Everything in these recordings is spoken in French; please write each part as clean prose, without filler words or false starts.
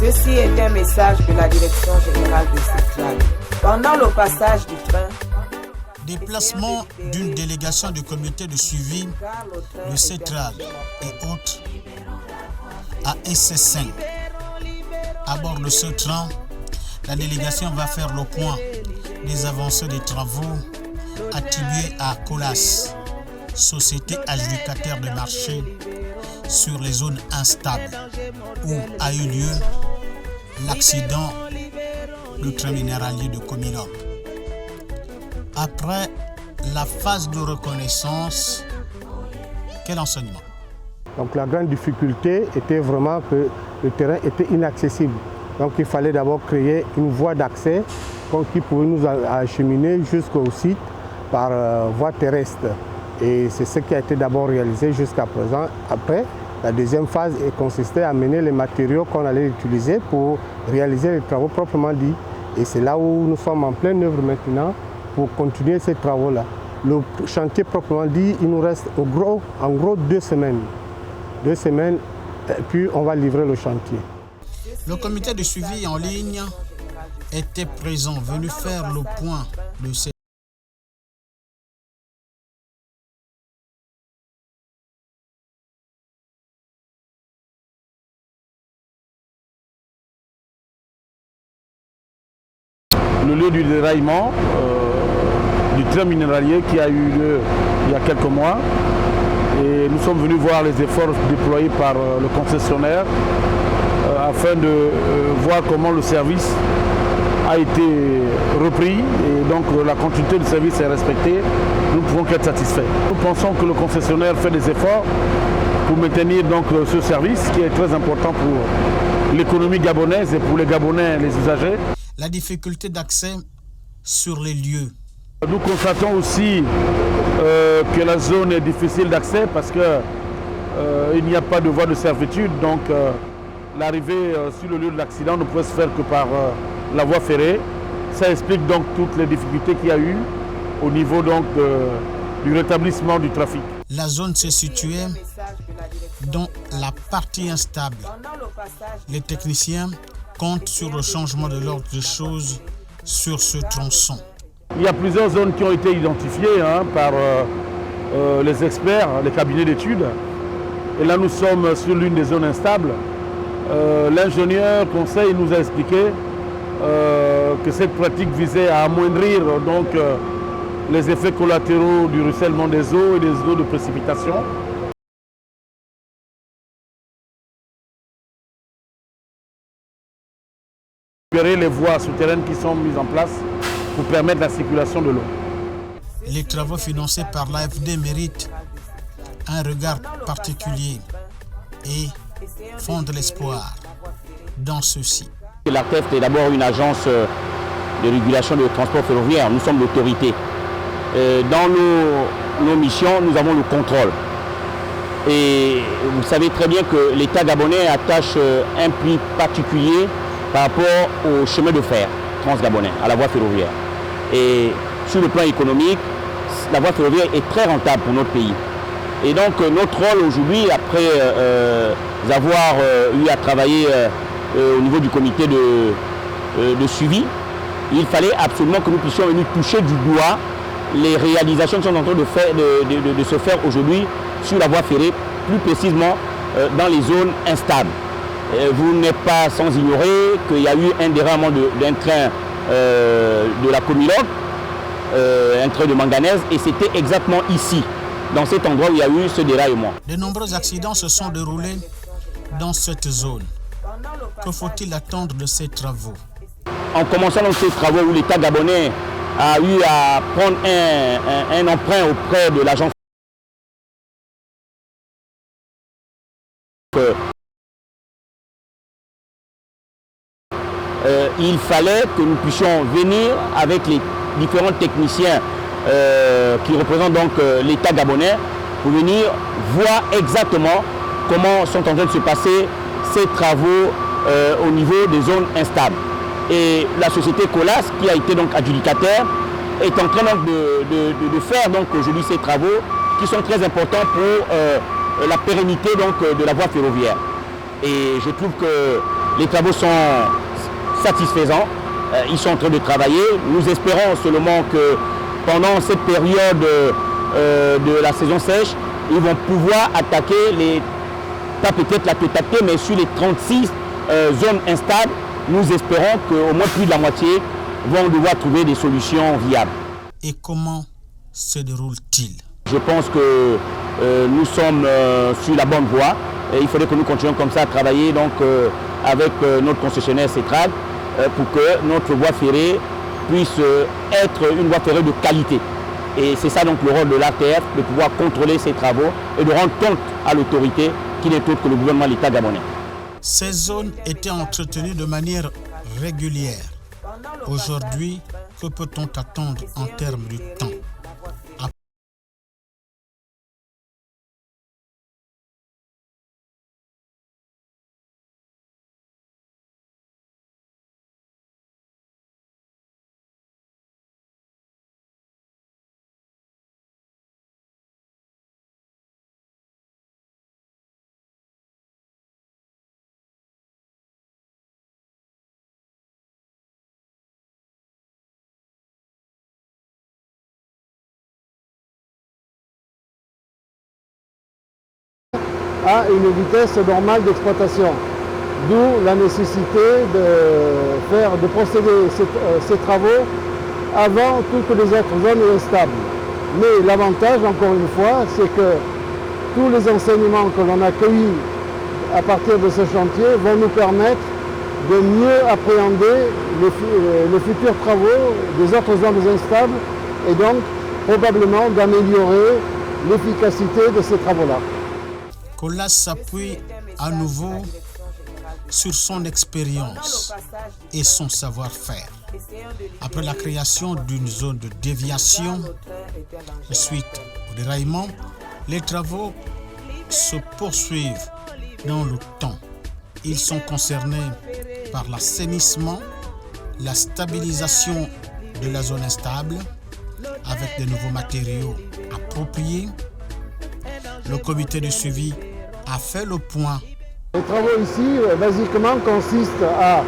Ceci est un message de la Direction générale de Centrale. Pendant le passage du train, déplacement d'une délégation du comité de suivi de Centrale et autres à SC5. À bord de ce train, la délégation va faire le point des avancées des travaux attribués à Colas, société adjudicataire de marché sur les zones instables où a eu lieu l'accident du train minéralier de Comilog. Après la phase de reconnaissance, quel enseignement? Donc la grande difficulté était vraiment que le terrain était inaccessible. Donc il fallait d'abord créer une voie d'accès qui pouvait nous acheminer jusqu'au site par voie terrestre. Et c'est ce qui a été d'abord réalisé jusqu'à présent. Après, la deuxième phase consistait à mener les matériaux qu'on allait utiliser pour réaliser les travaux proprement dits. Et c'est là où nous sommes en pleine œuvre maintenant pour continuer ces travaux-là. Le chantier proprement dit, il nous reste en gros 2 semaines. 2 semaines, et puis on va livrer le chantier. Le comité de suivi en ligne était présent, venu faire le point de ces le lieu du déraillement du train minéralier qui a eu lieu il y a quelques mois. Et nous sommes venus voir les efforts déployés par le concessionnaire afin de voir comment le service a été repris et donc la continuité du service est respectée. Nous ne pouvons qu'être satisfaits. Nous pensons que le concessionnaire fait des efforts pour maintenir donc ce service qui est très important pour l'économie gabonaise et pour les Gabonais, les usagers. La difficulté d'accès sur les lieux. Nous constatons aussi que la zone est difficile d'accès parce qu'il n'y a pas de voie de servitude. Donc l'arrivée sur le lieu de l'accident ne pouvait se faire que par la voie ferrée. Ça explique donc toutes les difficultés qu'il y a eu au niveau donc, du rétablissement du trafic. La zone se situait dans la partie instable. Les techniciens comptent sur le changement de l'ordre des choses sur ce tronçon. Il y a plusieurs zones qui ont été identifiées par les experts, les cabinets d'études. Et là, nous sommes sur l'une des zones instables. L'ingénieur conseil nous a expliqué que cette pratique visait à amoindrir donc, les effets collatéraux du ruissellement des eaux et des eaux de précipitation. Les voies souterraines qui sont mises en place pour permettre la circulation de l'eau. Les travaux financés par l'AFD méritent un regard particulier et font de l'espoir dans ceux-ci. L'ARTEF est d'abord une agence de régulation de transport ferroviaire. Nous sommes l'autorité. Dans nos missions, nous avons le contrôle. Et vous savez très bien que l'État gabonais attache un prix particulier par rapport au chemin de fer transgabonais, à la voie ferroviaire. Et sur le plan économique, la voie ferroviaire est très rentable pour notre pays. Et donc notre rôle aujourd'hui, après avoir eu à travailler au niveau du comité de suivi, il fallait absolument que nous puissions venir toucher du doigt les réalisations qui sont en train de se faire aujourd'hui sur la voie ferrée, plus précisément dans les zones instables. Vous n'êtes pas sans ignorer qu'il y a eu un déraillement d'un train de la Comilog, un train de manganèse, et c'était exactement ici, dans cet endroit où il y a eu ce déraillement. De nombreux accidents se sont déroulés dans cette zone. Que faut-il attendre de ces travaux? En commençant dans ces travaux où l'État gabonais a eu à prendre un emprunt auprès de l'agence il fallait que nous puissions venir avec les différents techniciens qui représentent donc l'État gabonais pour venir voir exactement comment sont en train de se passer ces travaux au niveau des zones instables. Et la société Colas, qui a été donc adjudicataire, est en train donc de faire donc aujourd'hui ces travaux qui sont très importants pour la pérennité donc de la voie ferroviaire. Et je trouve que les travaux sont satisfaisants. Ils sont en train de travailler. Nous espérons seulement que pendant cette période de la saison sèche, ils vont pouvoir attaquer pas peut-être la totalité, mais sur les 36 zones instables, nous espérons qu'au moins plus de la moitié vont devoir trouver des solutions viables. Et comment se déroule-t-il? Je pense que nous sommes sur la bonne voie et il faudrait que nous continuions comme ça à travailler donc, avec notre concessionnaire Cetrad pour que notre voie ferrée puisse être une voie ferrée de qualité. Et c'est ça donc le rôle de l'ARTF, de pouvoir contrôler ces travaux et de rendre compte à l'autorité qui n'est autre que le gouvernement de l'État gabonais. Ces zones étaient entretenues de manière régulière. Aujourd'hui, que peut-on attendre en termes de temps? À une vitesse normale d'exploitation. D'où la nécessité de procéder ces travaux avant toutes les autres zones instables. Mais l'avantage, encore une fois, c'est que tous les enseignements que l'on a cueillis à partir de ce chantier vont nous permettre de mieux appréhender les futurs travaux des autres zones instables et donc probablement d'améliorer l'efficacité de ces travaux-là. Colas s'appuie à nouveau sur son expérience et son savoir-faire. Après la création d'une zone de déviation, suite au déraillement, les travaux se poursuivent dans le temps. Ils sont concernés par l'assainissement, la stabilisation de la zone instable avec de nouveaux matériaux appropriés. Le comité de suivi a fait le point. Les travaux ici, basiquement, consistent à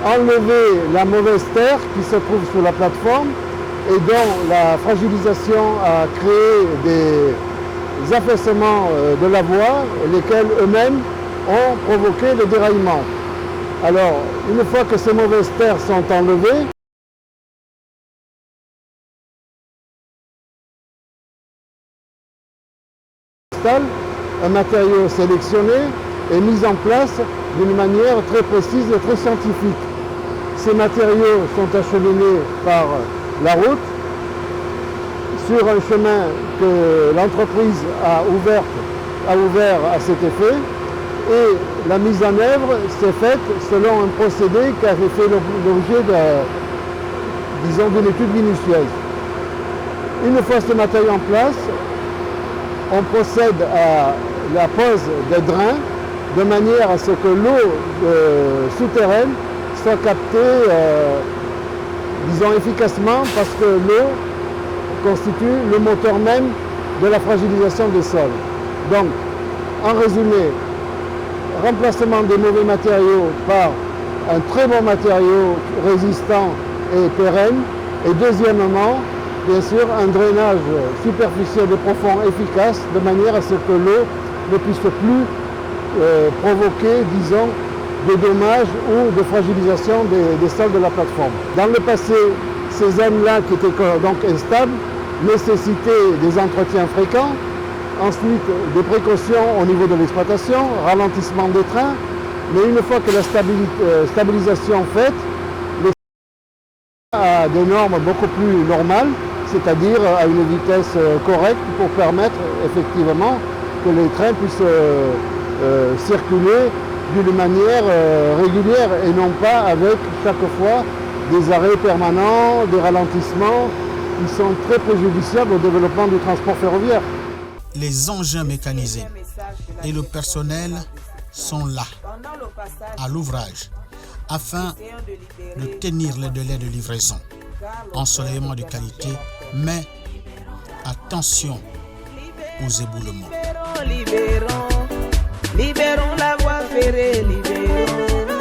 enlever la mauvaise terre qui se trouve sur la plateforme et dont la fragilisation a créé des affaissements de la voie, lesquels eux-mêmes ont provoqué le déraillement. Alors, une fois que ces mauvaises terres sont enlevées, un matériau sélectionné est mis en place d'une manière très précise et très scientifique. Ces matériaux sont acheminés par la route sur un chemin que l'entreprise a ouvert à cet effet et la mise en œuvre s'est faite selon un procédé qui avait fait l'objet d'une étude minutieuse. Une fois ce matériau en place, on procède à la pose des drains de manière à ce que l'eau souterraine soit captée, disons efficacement, parce que l'eau constitue le moteur même de la fragilisation des sols. Donc, en résumé, remplacement des mauvais matériaux par un très bon matériau résistant et pérenne, et deuxièmement, bien sûr, un drainage superficiel et profond efficace, de manière à ce que l'eau ne puisse plus provoquer, disons, des dommages ou de fragilisation des sols de la plateforme. Dans le passé, ces zones-là, qui étaient donc instables, nécessitaient des entretiens fréquents, ensuite des précautions au niveau de l'exploitation, ralentissement des trains, mais une fois que la stabilisation faite, à des normes beaucoup plus normales, c'est-à-dire à une vitesse correcte pour permettre effectivement que les trains puissent circuler d'une manière régulière et non pas avec chaque fois des arrêts permanents, des ralentissements qui sont très préjudiciables au développement du transport ferroviaire. Les engins mécanisés et le personnel sont là, à l'ouvrage, afin de tenir les délais de livraison. Ensoleillement de qualité, mais attention aux éboulements. Libérons la voie ferrée, libérons.